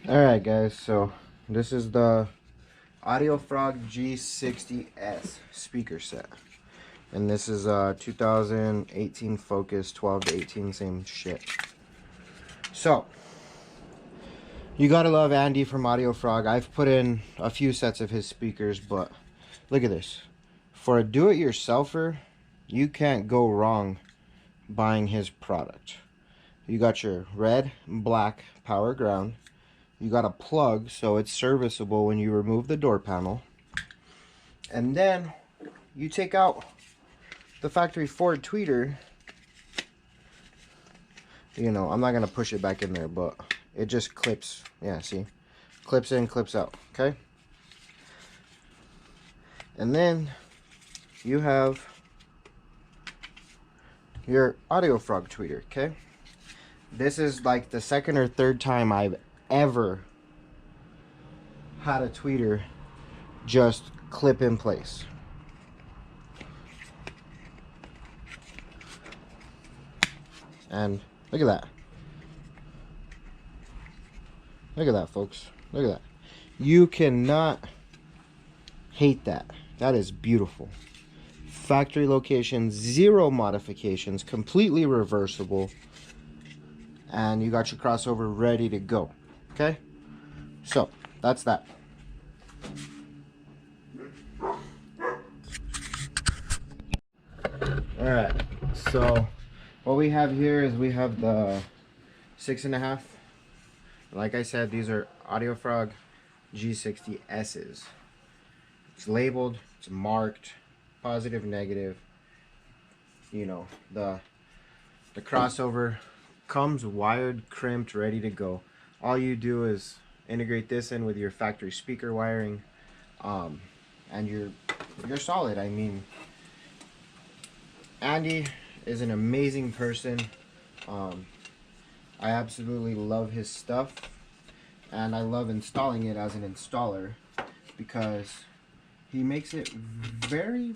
Alright guys, so this is the AudioFrog G60S speaker set. And this is 2018 Focus 12 to 18, same shit. So, you gotta love Andy from AudioFrog. I've put in a few sets of his speakers, but look at this. For a do-it-yourselfer, you can't go wrong buying his product. You got your red and black power ground. You got a plug so it's serviceable when you remove the door panel. And then you take out the factory Ford tweeter. You know, I'm not going to push it back in there, but it just clips. Yeah, see? Clips in, clips out. Okay? And then you have your AudioFrog tweeter. Okay? This is like the second or third time I've ever had a tweeter just clip in place. And look at that. Look at that, folks. Look at that. You cannot hate that. That is beautiful. Factory location, zero modifications, completely reversible. And you got your crossover ready to go. Okay? So, that's that. Alright, so what we have here is we have the 6.5. Like I said, these are AudioFrog G60S's. It's labeled, it's marked, positive, negative. You know, the crossover comes wired, crimped, ready to go. All you do is integrate this in with your factory speaker wiring, and you're solid. I mean, Andy is an amazing person. I absolutely love his stuff, and I love installing it as an installer because he makes it very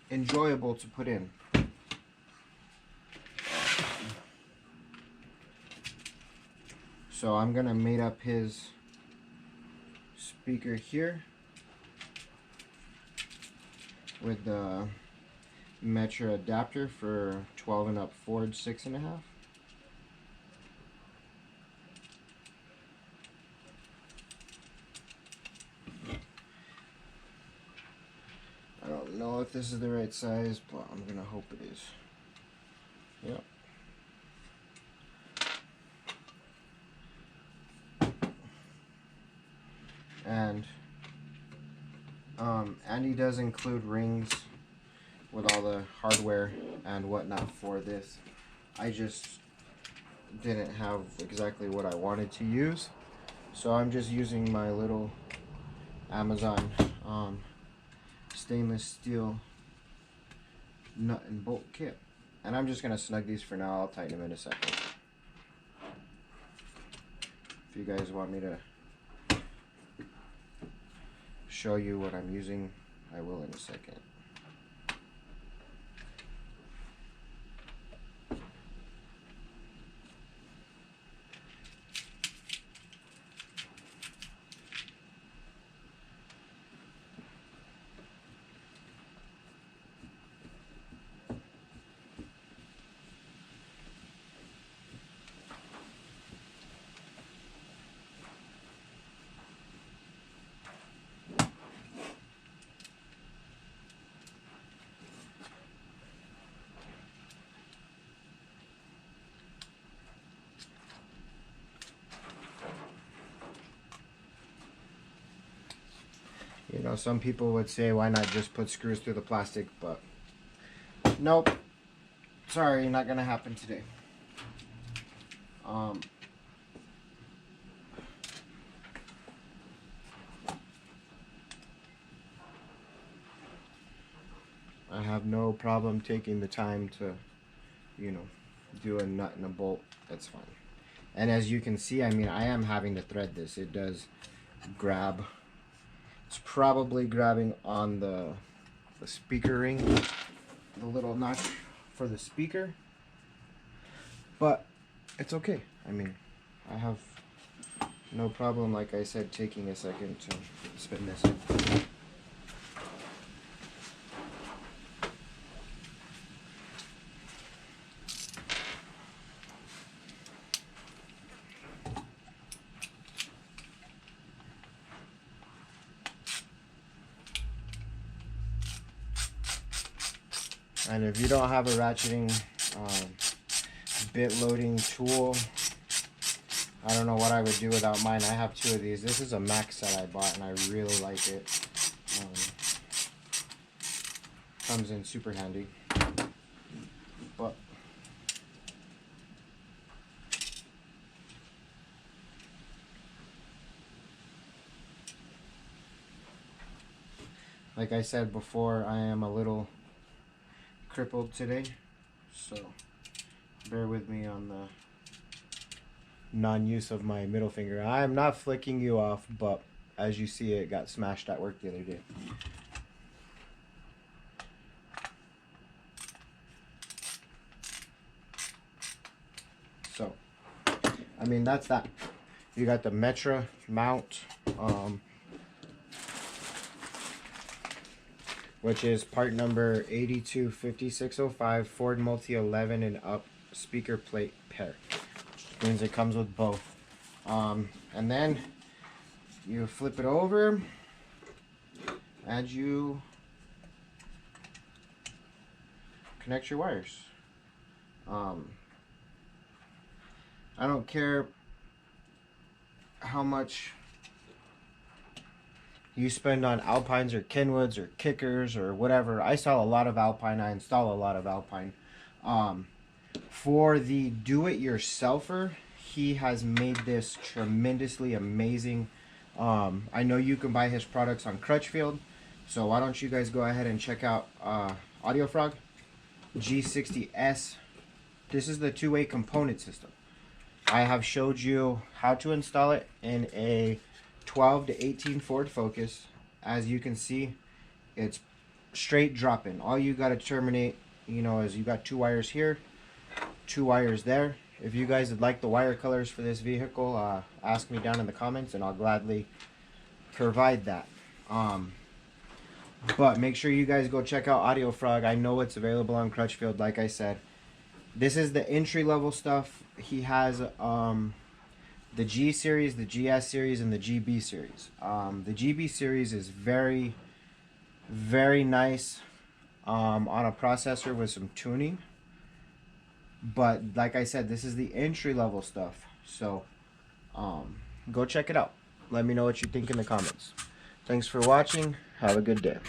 enjoyable to put in. So I'm gonna mate up his speaker here with the Metro adapter for 12 and up Ford 6.5. I don't know if this is the right size, but I'm gonna hope it is. Yep. And Andy does include rings with all the hardware and whatnot for this. I just didn't have exactly what I wanted to use, so I'm just using my little Amazon stainless steel nut and bolt kit. And I'm just gonna snug these for now. I'll tighten them in a second. If you guys want me to show you what I'm using, I will in a second. You know, some people would say, why not just put screws through the plastic, but nope. Sorry, not gonna happen today. I have no problem taking the time to, you know, do a nut and a bolt. That's fine. And as you can see, I mean, I am having to thread this. It does grab. It's probably grabbing on the speaker ring, the little notch for the speaker, but it's okay. I mean, I have No problem, like I said, taking a second to spin this in. And if you don't have a ratcheting bit loading tool, I don't know what I would do without mine. I have two of these. This is a Max set I bought and I really like it. Comes in super handy. But like I said before, I am a little crippled today, so bear with me on the non-use of my middle finger. I am not flicking you off, but as you see, it got smashed at work the other day. So, I mean, that's that. You got the Metra mount, which is part number 825605 Ford Multi 11 and up speaker plate pair. Which means it comes with both. And then you flip it over and you connect your wires. I don't care how much you spend on Alpines or Kenwoods or Kickers or whatever. I sell a lot of Alpine. I install a lot of Alpine. For the do-it-yourselfer, he has made this tremendously amazing. I know you can buy his products on Crutchfield, so why don't you guys go ahead and check out AudioFrog G60S. This is the two-way component system. I have showed you how to install it in a 12 to 18 Ford Focus. As you can see, it's straight drop-in. All you got to terminate, you know, is you got two wires here, two wires there. If you guys would like the wire colors for this vehicle, ask me down in the comments and I'll gladly provide that. But make sure you guys go check out AudioFrog. I know it's available on Crutchfield, like I said. This is the entry-level stuff. He has the G series, the GS series, and the GB series. The GB series is very, very nice on a processor with some tuning. But like I said, this is the entry-level stuff. So go check it out. Let me know what you think in the comments. Thanks for watching. Have a good day.